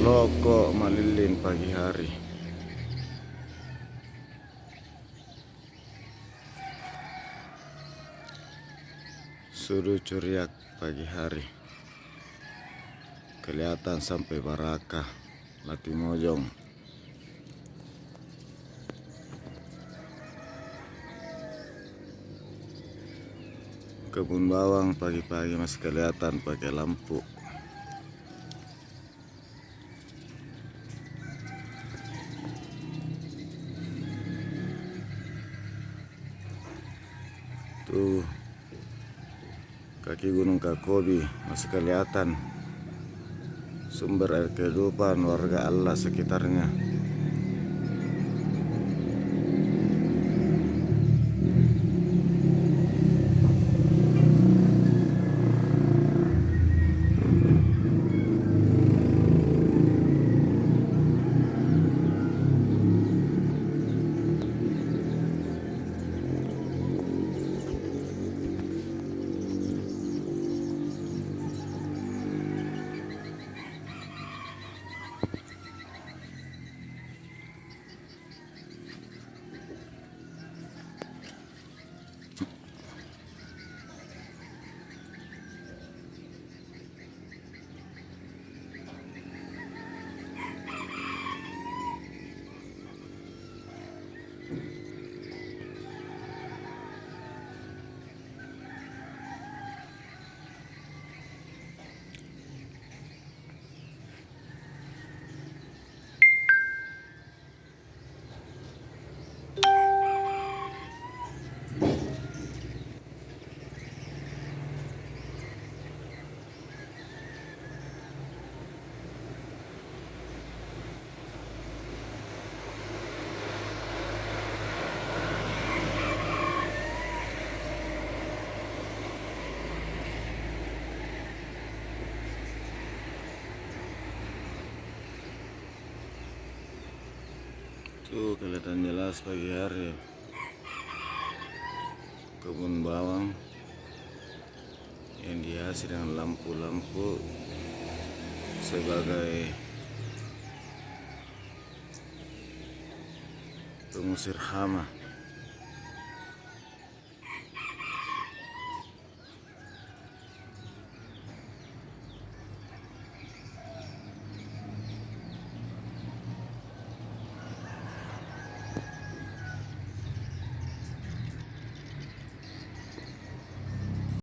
Loko malilin pagi hari. Sudu curiak pagi hari. Kelihatan sampai Baraka, Latimojong. Kebun bawang pagi-pagi masih kelihatan pakai lampu. Tuh, kaki Gunung Kakobi masih kelihatan. Sumber air kehidupan warga Allah sekitarnya. Tuh kelihatan jelas pagi hari. Kebun bawang yang dihiasi dengan lampu-lampu sebagai pengusir hama.